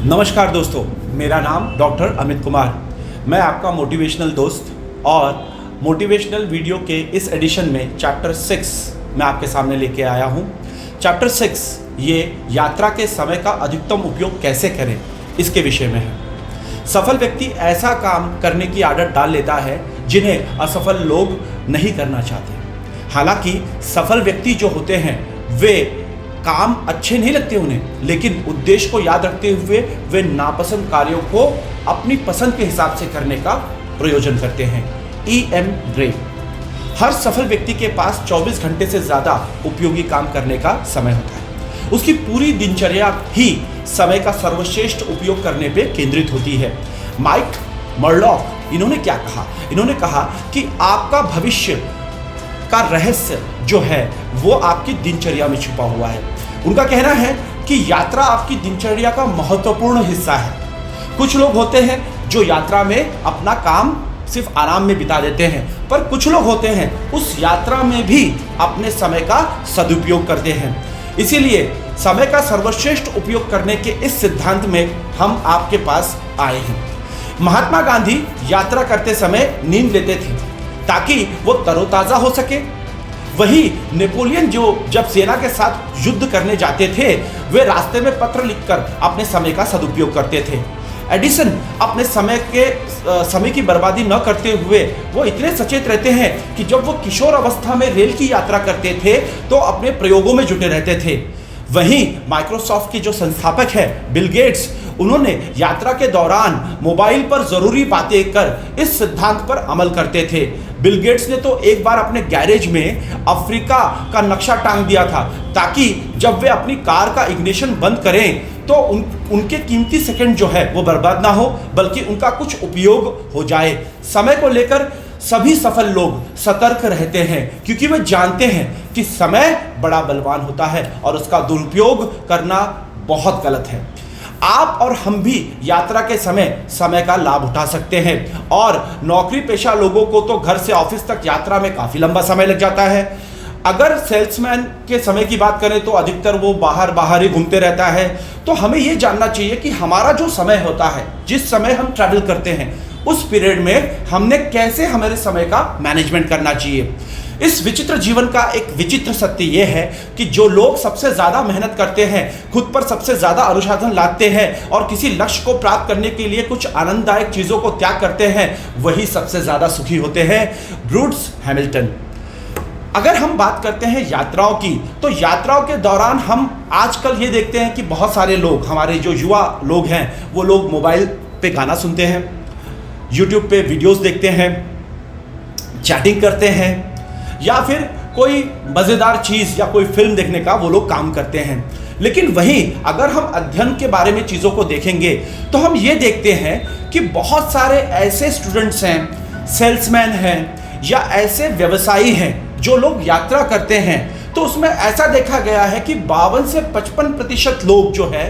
नमस्कार दोस्तों, मेरा नाम डॉक्टर अमित कुमार। मैं आपका मोटिवेशनल दोस्त और मोटिवेशनल वीडियो के इस एडिशन में चैप्टर 6 मैं आपके सामने लेके आया हूँ। चैप्टर 6 ये यात्रा के समय का अधिकतम उपयोग कैसे करें इसके विषय में है। सफल व्यक्ति ऐसा काम करने की आदत डाल लेता है जिन्हें असफल लोग नहीं करना चाहते। हालांकि सफल व्यक्ति जो होते हैं वे काम अच्छे नहीं लगते उन्हें, लेकिन उद्देश्य को याद रखते हुए वे नापसंद कार्यों को अपनी पसंद के हिसाब से करने का प्रयोजन करते हैं। E.M. ग्रे। हर सफल व्यक्ति के पास 24 घंटे से ज़्यादा उपयोगी काम करने का समय होता है। उसकी पूरी दिनचर्या ही समय का सर्वश्रेष्ठ उपयोग करने पर केंद्रित होती है। माइक मर्लॉक इन्होंने क्या कहा? इन्होंने कहा कि आपका भविष्य का रहस्य जो है वो आपकी दिनचर्या में छुपा हुआ है। उनका कहना है कि यात्रा आपकी दिनचर्या का महत्वपूर्ण हिस्सा है। कुछ लोग होते हैं जो यात्रा में अपना काम सिर्फ आराम में बिता देते हैं, पर कुछ लोग होते हैं उस यात्रा में भी अपने समय का सदुपयोग करते हैं। इसीलिए समय का सर्वश्रेष्ठ उपयोग करने के इस सिद्धांत में हम आपके पास आए हैं। महात्मा गांधी यात्रा करते समय नींद लेते थे ताकि वो तरोताज़ा हो सके। वही नेपोलियन जो जब सेना के साथ युद्ध करने जाते थे वे रास्ते में पत्र लिखकर अपने समय का सदुपयोग करते थे। एडिसन अपने समय की बर्बादी न करते हुए वो इतने सचेत रहते हैं कि जब वो किशोर अवस्था में रेल की यात्रा करते थे तो अपने प्रयोगों में जुटे रहते थे। वहीं माइक्रोसॉफ्ट के जो संस्थापक हैं बिल गेट्स, उन्होंने यात्रा के दौरान मोबाइल पर ज़रूरी बातें कर इस सिद्धांत पर अमल करते थे। बिल गेट्स ने तो एक बार अपने गैरेज में अफ्रीका का नक्शा टांग दिया था ताकि जब वे अपनी कार का इग्निशन बंद करें तो उनके कीमती सेकंड जो है वो बर्बाद ना हो, बल्कि उनका कुछ उपयोग हो जाए। समय को लेकर सभी सफल लोग सतर्क रहते हैं क्योंकि वे जानते हैं कि समय बड़ा बलवान होता है और उसका दुरुपयोग करना बहुत गलत है। आप और हम भी यात्रा के समय का लाभ उठा सकते हैं और नौकरी पेशा लोगों को तो घर से ऑफिस तक यात्रा में काफ़ी लंबा समय लग जाता है। अगर सेल्समैन के समय की बात करें तो अधिकतर वो बाहर ही घूमते रहता है। तो हमें ये जानना चाहिए कि हमारा जो समय होता है, जिस समय हम ट्रैवल करते हैं, उस पीरियड में हमने कैसे हमारे समय का मैनेजमेंट करना चाहिए। इस विचित्र जीवन का एक विचित्र सत्य यह है कि जो लोग सबसे ज़्यादा मेहनत करते हैं, खुद पर सबसे ज़्यादा अनुशासन लाते हैं और किसी लक्ष्य को प्राप्त करने के लिए कुछ आनंददायक चीज़ों को त्याग करते हैं, वही सबसे ज़्यादा सुखी होते हैं। Bruce Hamilton. अगर हम बात करते हैं यात्राओं की, तो यात्राओं के दौरान हम आजकल ये देखते हैं कि बहुत सारे लोग, हमारे जो युवा लोग हैं, वो लोग मोबाइल पे गाना सुनते हैं, यूट्यूब पे वीडियोस देखते हैं, चैटिंग करते हैं, या फिर कोई मज़ेदार चीज़ या कोई फिल्म देखने का वो लोग काम करते हैं। लेकिन वहीं अगर हम अध्ययन के बारे में चीज़ों को देखेंगे तो हम ये देखते हैं कि बहुत सारे ऐसे स्टूडेंट्स हैं, सेल्समैन हैं या ऐसे व्यवसायी हैं जो लोग यात्रा करते हैं, तो उसमें ऐसा देखा गया है कि 52 से 55% लोग जो है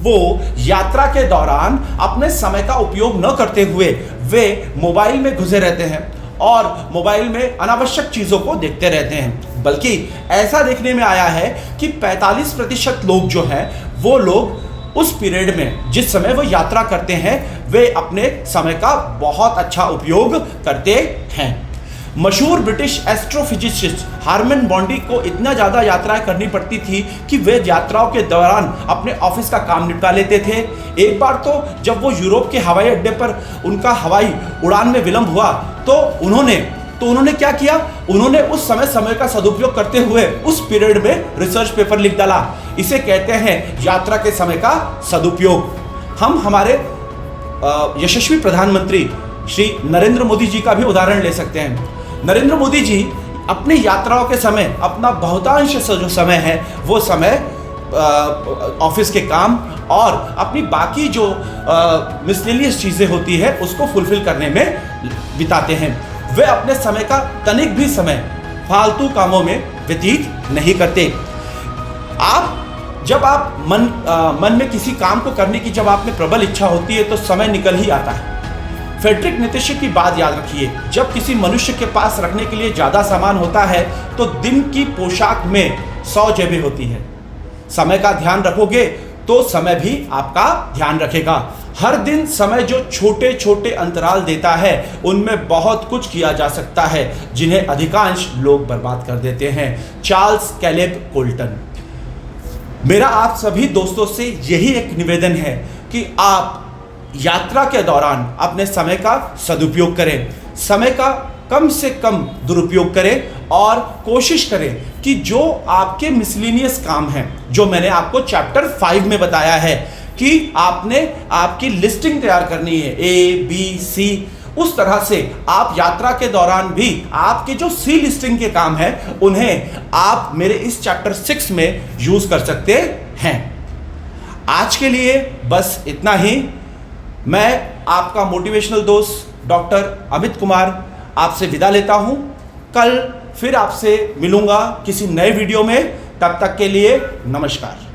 वो यात्रा के दौरान अपने समय का उपयोग न करते हुए वे मोबाइल में घुसे रहते हैं और मोबाइल में अनावश्यक चीज़ों को देखते रहते हैं। बल्कि ऐसा देखने में आया है कि 45% लोग जो हैं वो लोग उस पीरियड में, जिस समय वो यात्रा करते हैं, वे अपने समय का बहुत अच्छा उपयोग करते हैं। मशहूर ब्रिटिश एस्ट्रोफिजिसिस्ट हार्मन बॉन्डी को इतना ज़्यादा यात्राएं करनी पड़ती थी कि वे यात्राओं के दौरान अपने ऑफिस का काम निपटा लेते थे। एक बार तो जब वो यूरोप के हवाई अड्डे पर उनका हवाई उड़ान में विलंब हुआ तो उन्होंने क्या किया, उन्होंने उस समय का सदुपयोग करते हुए उस पीरियड में रिसर्च पेपर लिख डाला। इसे कहते हैं यात्रा के समय का सदुपयोग। हम हमारे यशस्वी प्रधानमंत्री श्री नरेंद्र मोदी जी का भी उदाहरण ले सकते हैं। नरेंद्र मोदी जी अपनी यात्राओं के समय अपना बहुतांश जो समय है वो समय ऑफिस के काम और अपनी बाकी जो मिसलेनियस चीज़ें होती है उसको फुलफिल करने में बिताते हैं। वे अपने समय का तनिक भी समय फालतू कामों में व्यतीत नहीं करते। जब आप मन में किसी काम को करने की जब आप में प्रबल इच्छा होती है तो समय निकल ही आता है। फ्रेडरिक नीत्शे की बात याद रखिए, जब किसी मनुष्य के पास रखने के लिए ज़्यादा सामान होता है तो दिन की पोशाक में 100 जेबें होती है। समय का ध्यान रखोगे तो तो समय भी आपका ध्यान रखेगा। हर दिन समय जो छोटे छोटे अंतराल देता है उनमें बहुत कुछ किया जा सकता है, जिन्हें अधिकांश लोग बर्बाद कर देते हैं। Charles Caleb Colton. मेरा आप सभी दोस्तों से यही एक निवेदन है कि आप यात्रा के दौरान अपने समय का सदुपयोग करें, समय का कम से कम दुरुपयोग करें और कोशिश करें कि जो आपके मिसलिनियस काम हैं, जो मैंने आपको चैप्टर 5 में बताया है कि आपने आपकी लिस्टिंग तैयार करनी है A, B, C, उस तरह से आप यात्रा के दौरान भी आपके जो C लिस्टिंग के काम हैं उन्हें आप मेरे इस चैप्टर 6 में यूज कर सकते हैं। आज के लिए बस इतना ही। मैं आपका मोटिवेशनल दोस्त डॉक्टर अमित कुमार आपसे विदा लेता हूं। कल फिर आपसे मिलूंगा किसी नए वीडियो में। तब तक के लिए नमस्कार।